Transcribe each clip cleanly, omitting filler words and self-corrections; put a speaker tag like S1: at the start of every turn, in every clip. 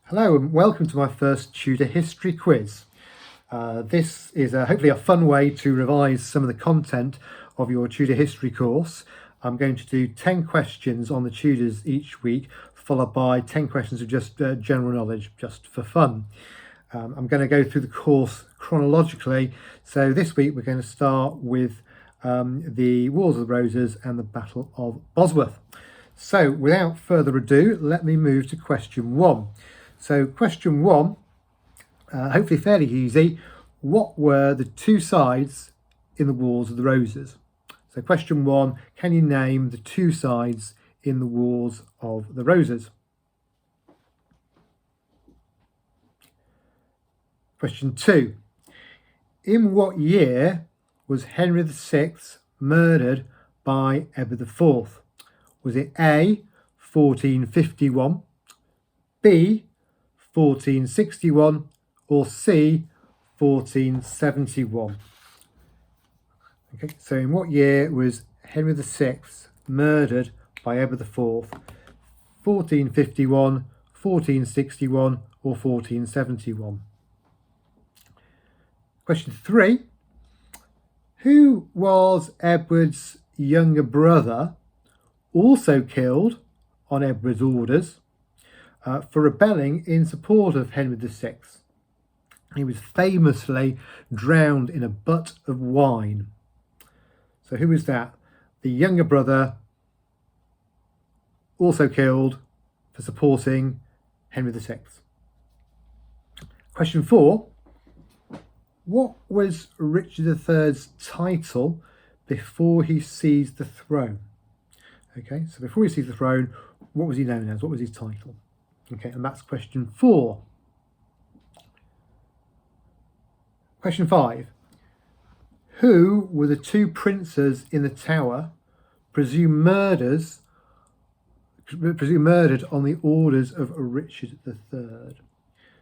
S1: Hello and welcome to my first Tudor history quiz. This is hopefully a fun way to revise some of the content of your Tudor history course. I'm going to do 10 questions on the Tudors each week, followed by 10 questions of just general knowledge, just for fun. I'm going to go through the course chronologically. So this week we're going to start with the Wars of the Roses and the Battle of Bosworth. So without further ado, let me move to question 1. So question 1, hopefully fairly easy. What were the two sides in the Wars of the Roses? So question 1, can you name the two sides in the Wars of the Roses? Question 2, in what year was Henry VI murdered by Edward IV? Was it A, 1451, B, 1461, or C, 1471? Okay, so in what year was Henry VI murdered by Edward IV? 1451, 1461, or 1471? Question 3. Who was Edward's younger brother, also killed on Edward's orders, for rebelling in support of Henry VI? He was famously drowned in a butt of wine. So who is that? The younger brother, also killed for supporting Henry VI. Question 4. What was Richard III's title before he seized the throne? Okay, so before he seized the throne, what was he known as? What was his title? Okay, and that's question 4. Question 5. Who were the two princes in the Tower presumed murdered on the orders of Richard III?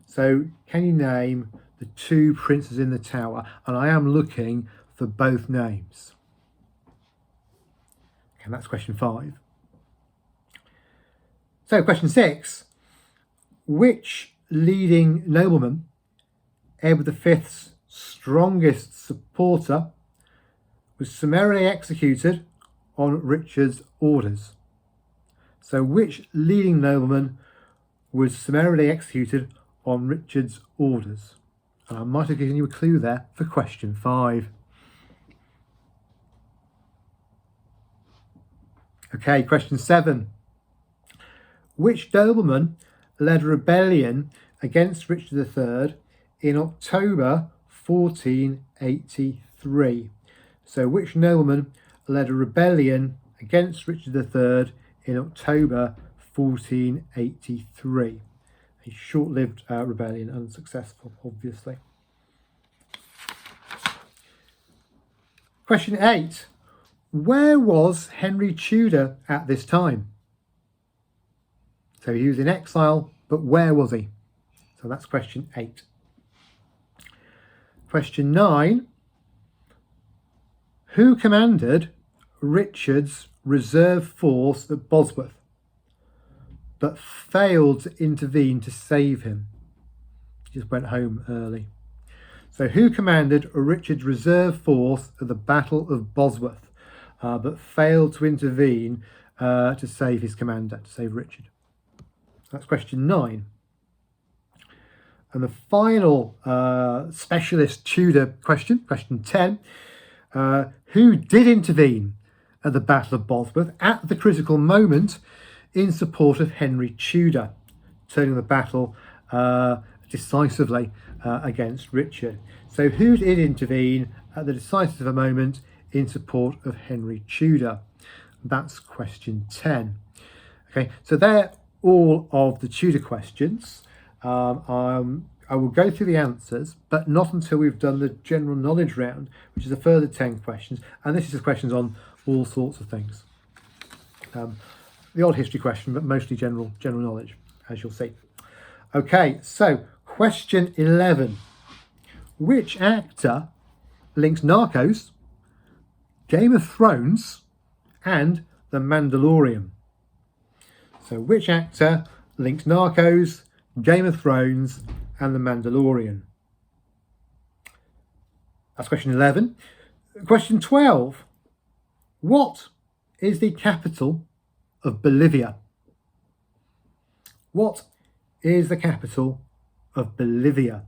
S1: So can you name the two princes in the Tower? And I am looking for both names. And that's question 5. So question 6. Which leading nobleman, Edward V's strongest supporter, was summarily executed on Richard's orders? So which leading nobleman was summarily executed on Richard's orders? And I might have given you a clue there for question 5. Okay, question 7. Which nobleman led a rebellion against Richard III in October 1483? So which nobleman led a rebellion against Richard III in October 1483? A short-lived rebellion, unsuccessful, obviously. Question 8. Where was Henry Tudor at this time? So he was in exile, but where was he? So that's question 8. Question 9. Who commanded Richard's reserve force at Bosworth, but failed to intervene to save him? He just went home early. So who commanded Richard's reserve force at the Battle of Bosworth, but failed to intervene to save his commander, to save Richard? That's question 9. And the final specialist Tudor question, question 10. Who did intervene at the Battle of Bosworth at the critical moment in support of Henry Tudor, turning the battle decisively against Richard? So who did intervene at the decisive moment in support of Henry Tudor? That's question 10. Okay, so they're all of the Tudor questions. I will go through the answers, but not until we've done the general knowledge round, which is a further 10 questions. And this is questions on all sorts of things. The odd history question, but mostly general knowledge, as you'll see. Okay, so question 11. Which actor links Narcos, Game of Thrones, and The Mandalorian? So which actor links Narcos, Game of Thrones, and The Mandalorian. That's question 11. Question 12. What is the capital of Bolivia? What is the capital of Bolivia?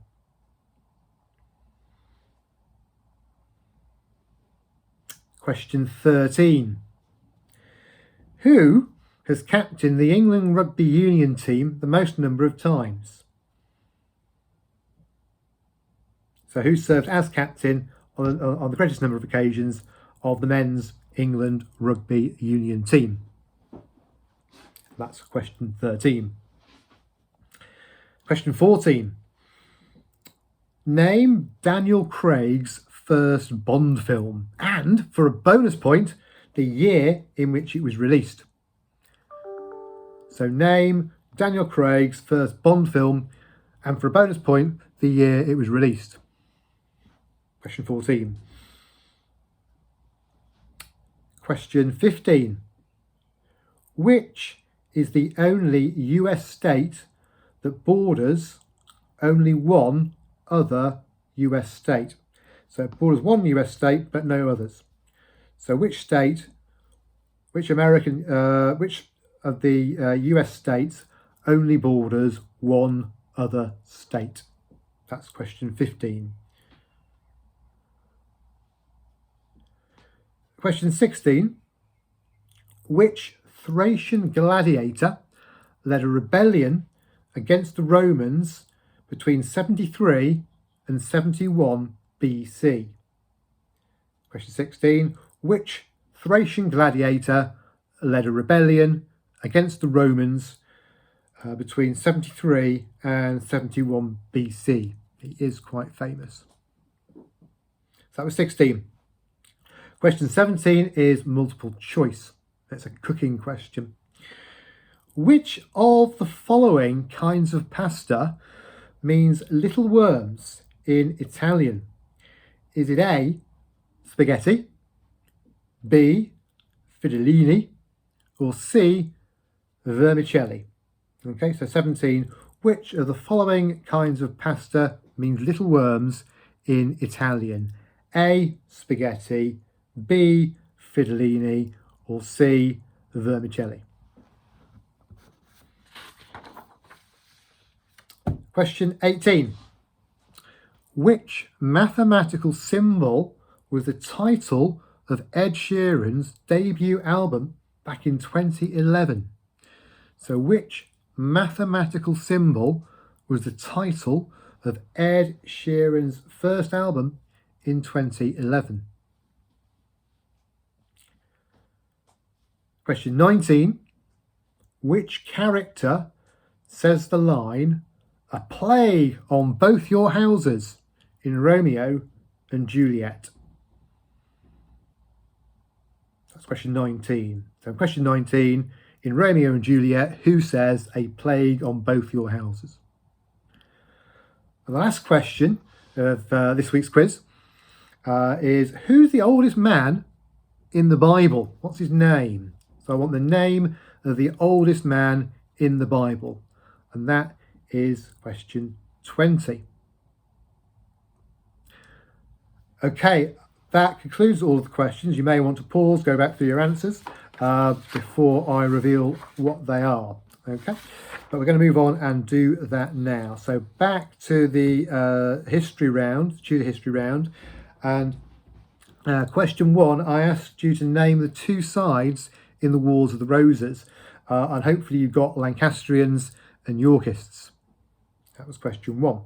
S1: Question 13. Who has captained the England Rugby Union team the most number of times? So who served as captain on the greatest number of occasions of the men's England Rugby Union team? That's question 13. Question 14. Name Daniel Craig's first Bond film, and for a bonus point, the year in which it was released. So name Daniel Craig's first Bond film, and for a bonus point, the year it was released. Question 14. Question 15. Which is the only US state that borders only one other US state? So it borders one US state but no others. So which of the US states only borders one other state? That's question 15. Question 16. Which Thracian gladiator led a rebellion against the Romans between 73 and 71 BC? Question 16. Which Thracian gladiator led a rebellion against the Romans between 73 and 71 BC? He is quite famous. So that was 16. Question 17 is multiple choice. That's a cooking question. Which of the following kinds of pasta means little worms in Italian? Is it A, spaghetti, B, fidolini, or C, vermicelli? Okay, so 17. Which of the following kinds of pasta means little worms in Italian? A, spaghetti, B, fidolini, or C, vermicelli? Question 18. Which mathematical symbol was the title of Ed Sheeran's debut album back in 2011? So which mathematical symbol was the title of Ed Sheeran's first album in 2011? Question 19. Which character says the line, "A plague on both your houses," in Romeo and Juliet? That's question 19. So question 19, in Romeo and Juliet, who says "a plague on both your houses"? And the last question of this week's quiz is, who's the oldest man in the Bible? What's his name? So I want the name of the oldest man in the Bible. And that is question 20. Okay, that concludes all of the questions. You may want to pause, go back through your answers before I reveal what they are. Okay, but we're going to move on and do that now. So back to the history round, Tudor history round. And question 1, I asked you to name the two sides in the Wars of the Roses. And hopefully you got Lancastrians and Yorkists. That was question 1.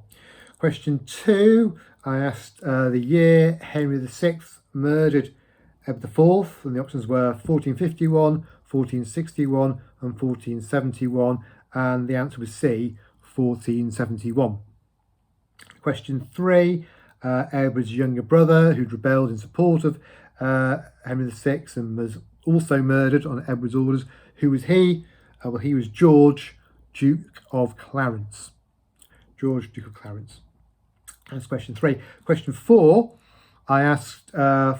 S1: Question 2, I asked the year Henry VI murdered Edward IV, and the options were 1451, 1461 and 1471, and the answer was C, 1471. Question 3, Edward's younger brother, who'd rebelled in support of Henry VI and was also murdered on Edward's orders. Who was he? Well, he was George, Duke of Clarence. George, Duke of Clarence. That's question 3. Question 4, I asked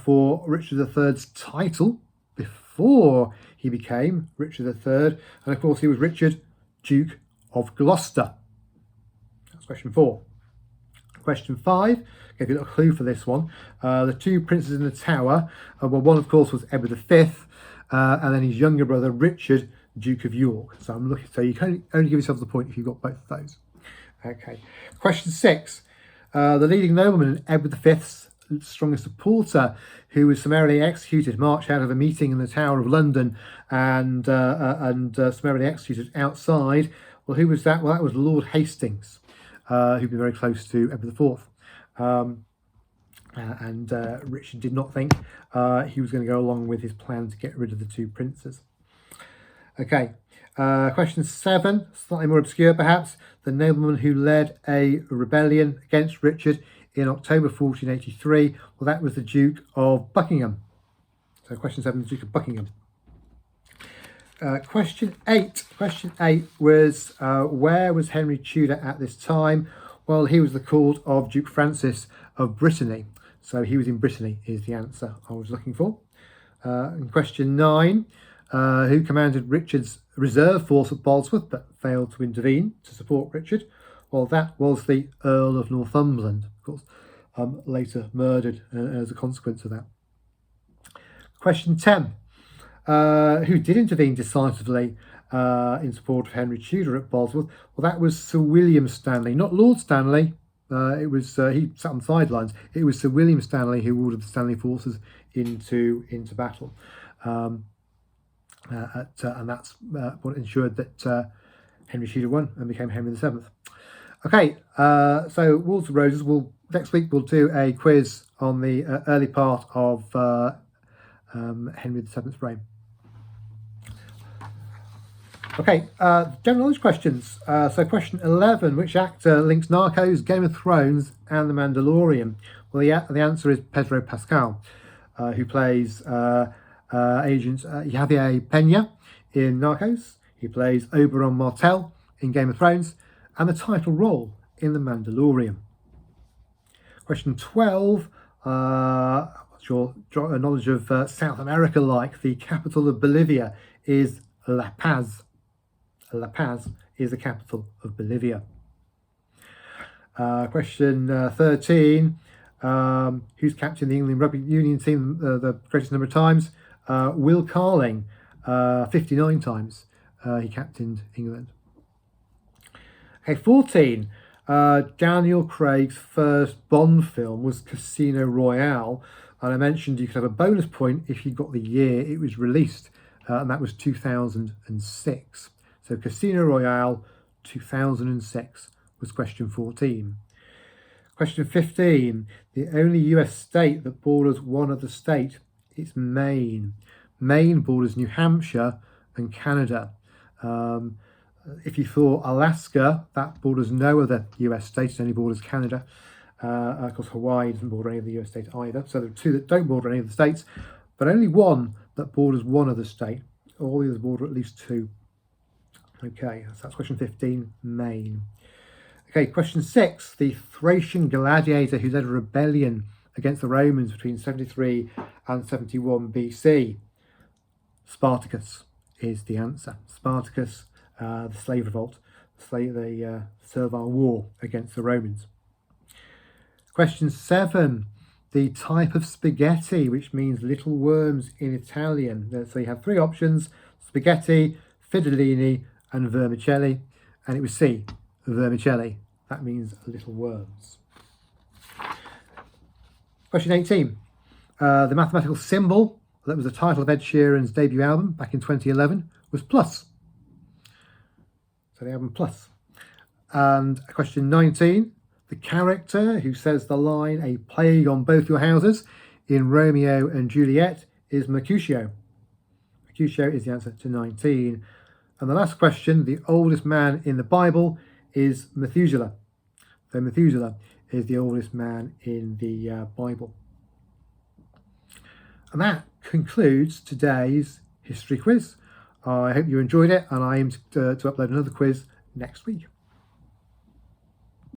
S1: for Richard III's title before he became Richard III. And of course, he was Richard, Duke of Gloucester. question 4. Question 5, give you a little clue for this one. The two princes in the tower, well, one of course was Edward V, and then his younger brother Richard, Duke of York. So I'm looking. So you can only give yourself the point if you've got both of those. Okay. Question 6. The leading nobleman in Edward V's strongest supporter, who was summarily executed, marched out of a meeting in the Tower of London and summarily executed outside. Well, who was that? Well, that was Lord Hastings, who'd been very close to Edward IV. Richard did not think he was going to go along with his plan to get rid of the two princes. Okay, question 7, slightly more obscure perhaps. The nobleman who led a rebellion against Richard in October 1483, well, that was the Duke of Buckingham. So question 7, the Duke of Buckingham. Question 8 was, where was Henry Tudor at this time? Well, he was the court of Duke Francis of Brittany. So he was in Brittany is the answer I was looking for. And question 9, who commanded Richard's reserve force at Bosworth but failed to intervene to support Richard? Well, that was the Earl of Northumberland, of course, later murdered as a consequence of that. Question 10, who did intervene decisively in support of Henry Tudor at Bosworth? Well, that was Sir William Stanley, not Lord Stanley. It was he sat on the sidelines. It was Sir William Stanley who ordered the Stanley forces into battle. And that's what ensured that Henry Tudor won and became Henry VII. Okay, so Wars of Roses. Next week we'll do a quiz on the early part of Henry VII's reign. Okay, general knowledge questions. So question 11, which actor links Narcos, Game of Thrones and The Mandalorian? Well, the answer is Pedro Pascal, who plays Agent Javier Pena in Narcos. He plays Oberyn Martell in Game of Thrones and the title role in The Mandalorian. Question 12, what's your knowledge of South America like? The capital of Bolivia is La Paz. La Paz is the capital of Bolivia. Question 13, who's captained the England Rugby Union team the greatest number of times? Will Carling, 59 times he captained England. Okay, 14, Daniel Craig's first Bond film was Casino Royale, and I mentioned you could have a bonus point if you got the year it was released, and that was 2006. So Casino Royale 2006 was question 14. Question 15, the only US state that borders one other state, it's Maine. Maine borders New Hampshire and Canada. If you thought Alaska, that borders no other US state, it only borders Canada. Of course, Hawaii doesn't border any of the US states either. So there are 2 that don't border any of the states, but only 1 that borders one other state. All the others border at least 2. Okay, so that's question 15, Maine. Okay, question 6, the Thracian gladiator who led a rebellion against the Romans between 73 and 71 BC. Spartacus is the answer. Spartacus, the slave revolt, the servile war against the Romans. Question 7, the type of spaghetti, which means little worms in Italian. So you have 3 options: spaghetti, fidolini, and vermicelli, and it was C, vermicelli. That means little worms. Question 18, the mathematical symbol that was the title of Ed Sheeran's debut album back in 2011 was plus. So the album Plus. And question 19, the character who says the line "a plague on both your houses" in Romeo and Juliet is Mercutio. Mercutio is the answer to 19. And the last question, the oldest man in the Bible is Methuselah. So Methuselah is the oldest man in the Bible. And that concludes today's history quiz. I hope you enjoyed it, and I aim to upload another quiz next week.